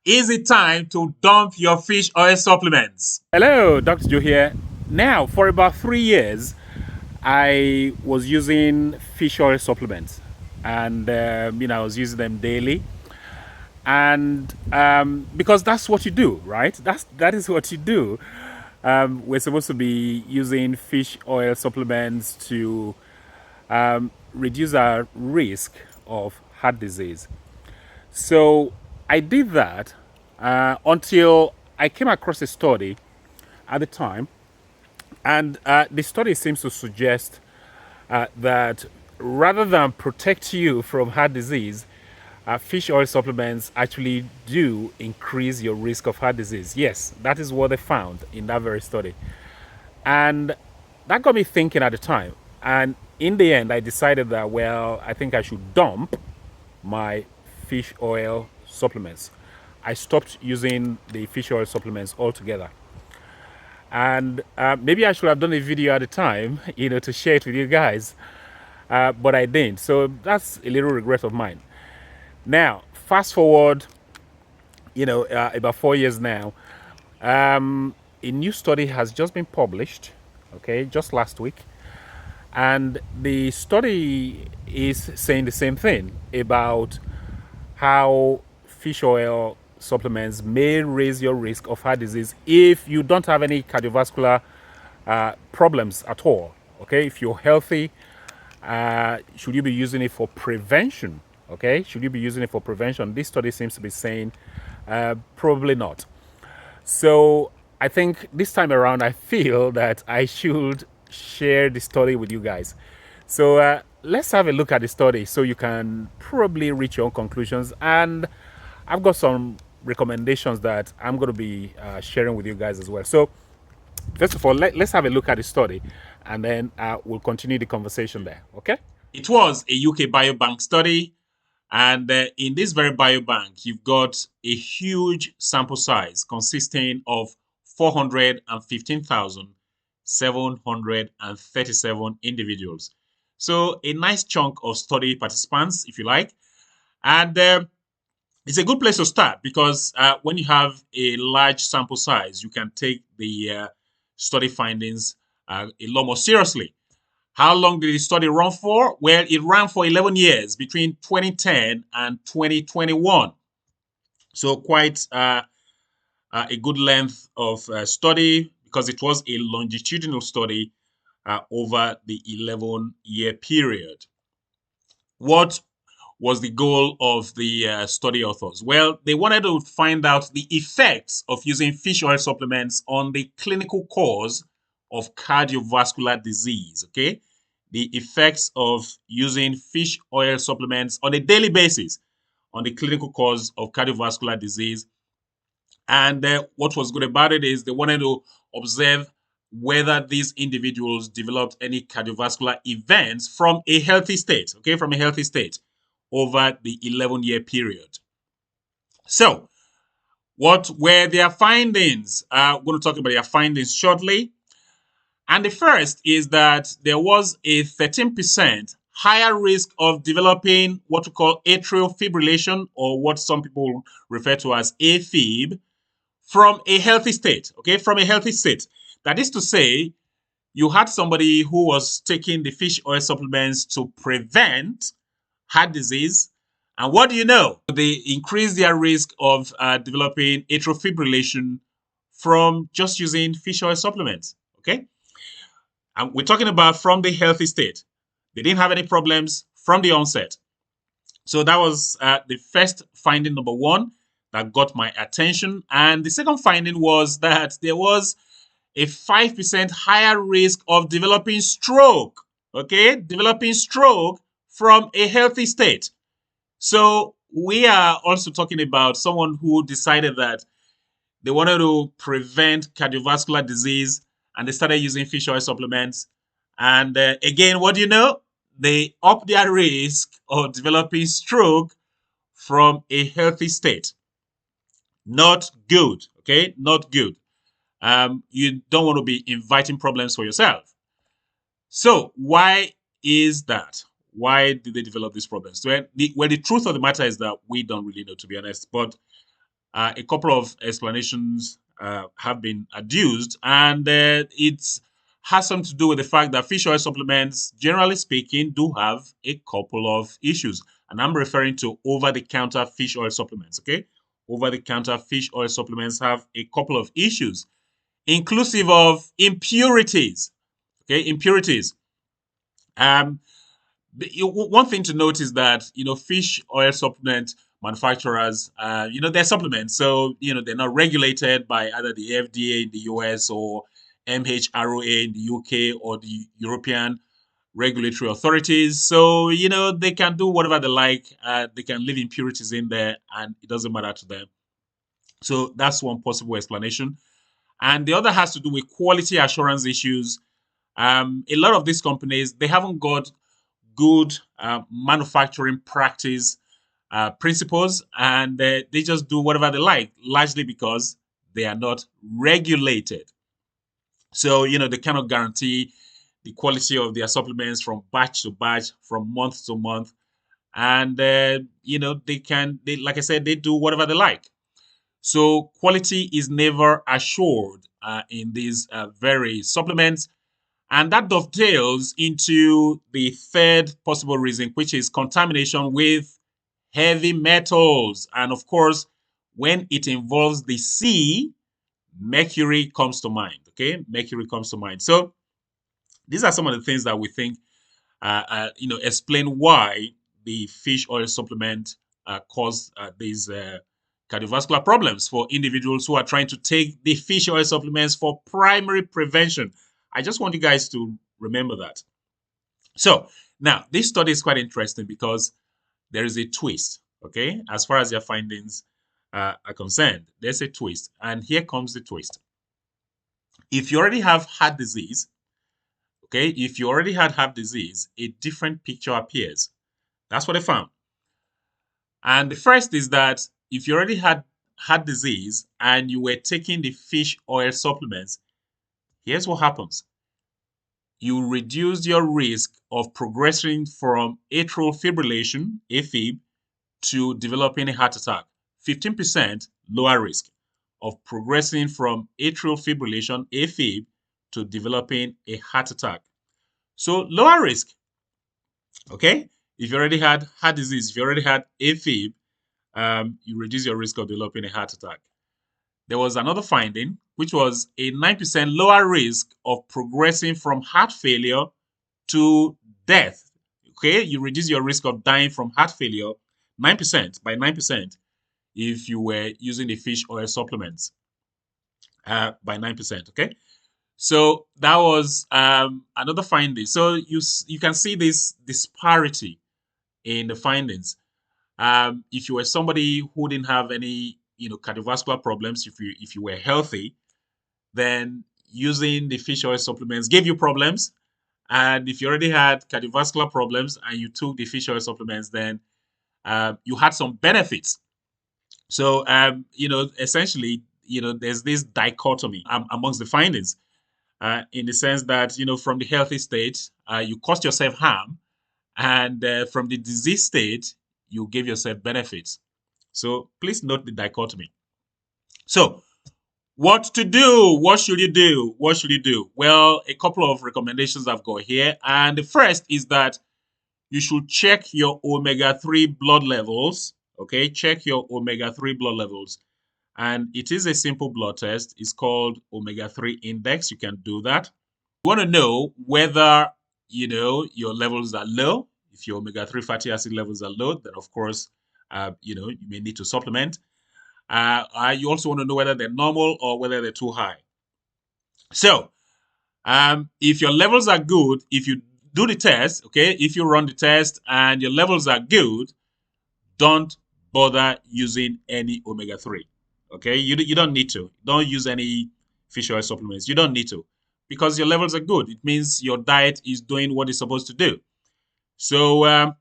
Is it time to dump your fish oil supplements? Hello, Dr. Joe here. Now, for about 3 years, I was using fish oil supplements, and I was using them daily, and because that's what you do, right? That is what you do. We're supposed to be using fish oil supplements to reduce our risk of heart disease. So I did that until I came across a study at the time. And the study seems to suggest that rather than protect you from heart disease, fish oil supplements actually do increase your risk of heart disease. Yes, that is what they found in that very study. And that got me thinking at the time. And in the end, I decided that, well, I think I should dump my fish oil supplements. I stopped using the fish oil supplements altogether. And maybe I should have done a video at the time, to share it with you guys, but I didn't. So that's a little regret of mine. Now, fast forward, about 4 years now, a new study has just been published, okay, just last week. And the study is saying the same thing about how fish oil supplements may raise your risk of heart disease if you don't have any cardiovascular problems at all. Okay, if you're healthy, should you be using it for prevention? Okay, should you be using it for prevention? This study seems to be saying probably not. So I think this time around, I feel that I should share the study with you guys. So let's have a look at the study so you can probably reach your own conclusions. And I've got some recommendations that I'm going to be sharing with you guys as well. So first of all, let's have a look at the study, and then we'll continue the conversation there. Okay? It was a UK biobank study, and in this very biobank, you've got a huge sample size consisting of 415,737 individuals. So a nice chunk of study participants, if you like. And it's a good place to start because when you have a large sample size, you can take the study findings a lot more seriously. How long did the study run for? Well, it ran for 11 years between 2010 and 2021. So quite a good length of study because it was a longitudinal study over the 11-year period. What was the goal of the study authors? Well, they wanted to find out the effects of using fish oil supplements on the clinical cause of cardiovascular disease. Okay, the effects of using fish oil supplements on a daily basis on the clinical cause of cardiovascular disease. And what was good about it is they wanted to observe whether these individuals developed any cardiovascular events from a healthy state, okay, from a healthy state over the 11-year period. So, what were their findings? We're going to talk about their findings shortly. And the first is that there was a 13% higher risk of developing what we call atrial fibrillation, or what some people refer to as AFib, from a healthy state, okay, from a healthy state. That is to say, you had somebody who was taking the fish oil supplements to prevent heart disease. And what do you know? They increase their risk of developing atrial fibrillation from just using fish oil supplements, okay? And we're talking about from the healthy state. They didn't have any problems from the onset. So that was the first finding, number one, that got my attention. And the second finding was that there was a 5% higher risk of developing stroke, okay? Developing stroke from a healthy state. So we are also talking about someone who decided that they wanted to prevent cardiovascular disease and they started using fish oil supplements. And again, what do you know? They up their risk of developing stroke from a healthy state. Not good, okay? Not good. You don't want to be inviting problems for yourself. So why is that? Why did they develop these problems? Well, the truth of the matter is that we don't really know, to be honest. But A couple of explanations have been adduced, and it has something to do with the fact that fish oil supplements, generally speaking, do have a couple of issues. And I'm referring to over the counter fish oil supplements. Okay. Over the counter fish oil supplements have a couple of issues, inclusive of impurities. Okay. Impurities. Um, one thing to note is that fish oil supplement manufacturers, they're supplements, so they're not regulated by either the FDA in the US or MHROA in the UK or the European regulatory authorities. So they can do whatever they like. They can leave impurities in there, and it doesn't matter to them. So that's one possible explanation. And the other has to do with quality assurance issues. A lot of these companies, they haven't got good manufacturing practice principles, and they just do whatever they like, largely because they are not regulated. So they cannot guarantee the quality of their supplements from batch to batch, from month to month, and they like I said, they do whatever they like. So quality is never assured in these very supplements. And that dovetails into the third possible reason, which is contamination with heavy metals. And of course, when it involves the sea, mercury comes to mind. Okay, mercury comes to mind. So these are some of the things that we think, explain why the fish oil supplement cause these cardiovascular problems for individuals who are trying to take the fish oil supplements for primary prevention. I just want you guys to remember that. So now this study is quite interesting because there is a twist. Okay, as far as your findings are concerned, there's a twist, and here comes the twist. If you already have heart disease, okay, if you already had heart disease, a different picture appears. That's what they found. And the first is that if you already had heart disease and you were taking the fish oil supplements, here's what happens. You reduce your risk of progressing from atrial fibrillation, AFib, to developing a heart attack. 15% lower risk of progressing from atrial fibrillation, AFib, to developing a heart attack. So lower risk, okay? If you already had heart disease, if you already had AFib, you reduce your risk of developing a heart attack. There was another finding, which was a 9% lower risk of progressing from heart failure to death. Okay, you reduce your risk of dying from heart failure 9% by 9% if you were using the fish oil supplements by 9%. Okay, so that was another finding. So you can see this disparity in the findings. If you were somebody who didn't have any cardiovascular problems, if you were healthy, then using the fish oil supplements gave you problems. And if you already had cardiovascular problems and you took the fish oil supplements, then you had some benefits. So essentially, there's this dichotomy amongst the findings, in the sense that from the healthy state, you caused yourself harm, and from the disease state, you give yourself benefits. So please note the dichotomy. So what to do? What should you do? What should you do? Well, a couple of recommendations I've got here. And the first is that you should check your omega-3 blood levels. Okay, check your omega-3 blood levels. And it is a simple blood test. It's called omega-3 index. You can do that. You want to know whether, your levels are low. If your omega-3 fatty acid levels are low, then of course, you may need to supplement. You also want to know whether they're normal or whether they're too high. So, if your levels are good, if you do the test, okay, if you run the test and your levels are good, don't bother using any omega-3. Okay, you don't need to. Don't use any fish oil supplements. You don't need to, because your levels are good. It means your diet is doing what it's supposed to do. So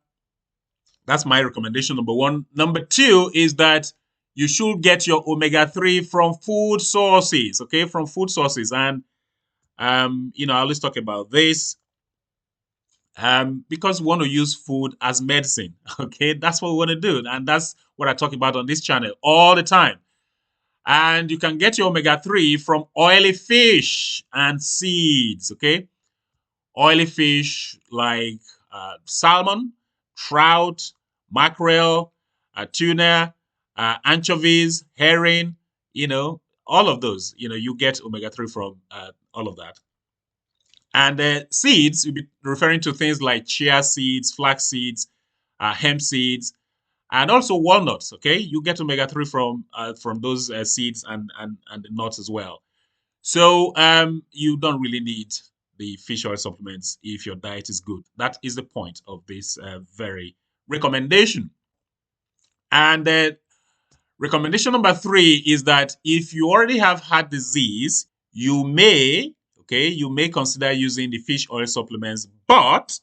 that's my recommendation, number one. Number two is that you should get your omega-3 from food sources, okay, from food sources. And I always talk about this because we want to use food as medicine, okay? That's what we want to do, and that's what I talk about on this channel all the time. And you can get your omega-3 from oily fish and seeds, okay? Oily fish like salmon, trout, mackerel, tuna, anchovies, herring, all of those. You get omega-3 from all of that. And seeds, you'll be referring to things like chia seeds, flax seeds, hemp seeds, and also walnuts. Okay, you get omega-3 from those seeds and the nuts as well. So you don't really need the fish oil supplements if your diet is good. That is the point of this very recommendation. And recommendation number 3 is that if you already have heart disease, you may consider using the fish oil supplements, but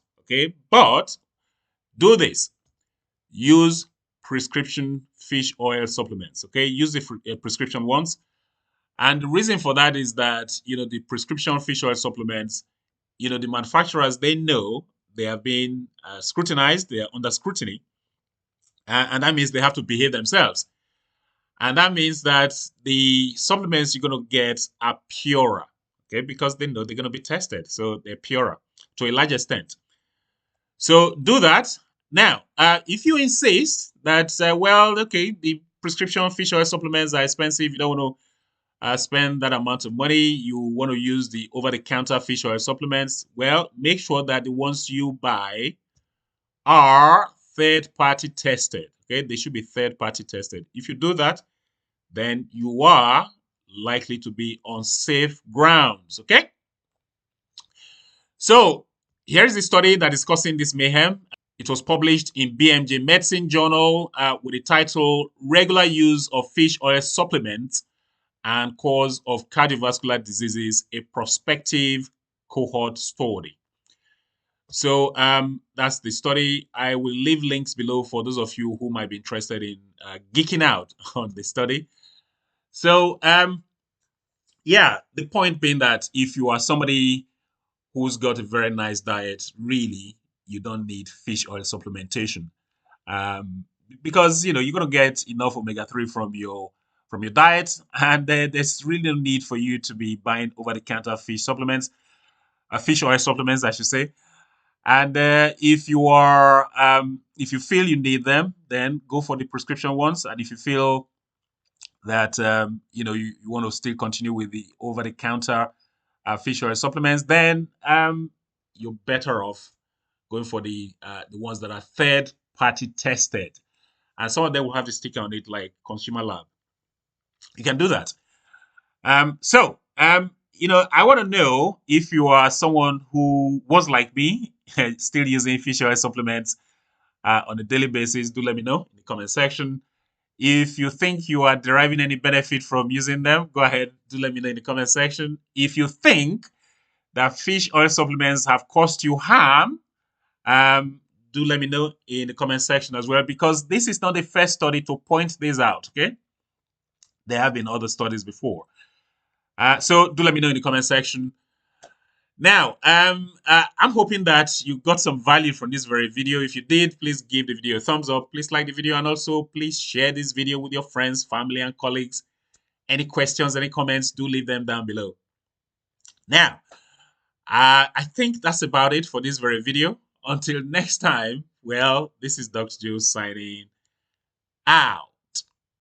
do this. Use prescription fish oil supplements, okay? Use the prescription ones. And the reason for that is that, the prescription fish oil supplements, the manufacturers, they know they have been scrutinized, they are under scrutiny, and that means they have to behave themselves. And that means that the supplements you're going to get are purer, okay, because they know they're going to be tested. So they're purer to a large extent. So do that. Now, if you insist that, the prescription fish oil supplements are expensive, you don't want to spend that amount of money, you want to use the over-the-counter fish oil supplements, well, make sure that the ones you buy are third-party tested. Okay, they should be third-party tested. If you do that, then you are likely to be on safe grounds. Okay, so here's the study that is causing this mayhem. It was published in BMJ Medicine Journal with the title Regular Use of Fish Oil Supplements and Cause of Cardiovascular Diseases, a Prospective Cohort Study. So that's the study. I will leave links below for those of you who might be interested in geeking out on the study. So the point being that if you are somebody who's got a very nice diet, really, you don't need fish oil supplementation. Because you're going to get enough omega-3 from your diet, and there's really no need for you to be buying over-the-counter fish supplements, fish oil supplements, I should say. And if you feel you need them, then go for the prescription ones. And if you feel that you want to still continue with the over-the-counter fish oil supplements, then you're better off going for the ones that are third-party tested. And some of them will have a sticker on it like Consumer Lab. You can do that. I want to know if you are someone who was like me, still using fish oil supplements on a daily basis. Do let me know in the comment section. If you think you are deriving any benefit from using them, go ahead. Do let me know in the comment section. If you think that fish oil supplements have caused you harm, do let me know in the comment section as well, because this is not the first study to point this out, okay? There have been other studies before. So do let me know in the comment section. Now, I'm hoping that you got some value from this very video. If you did, please give the video a thumbs up. Please like the video, and also please share this video with your friends, family, and colleagues. Any questions, any comments, do leave them down below. Now, I think that's about it for this very video. Until next time, well, this is Dr. Joe signing out.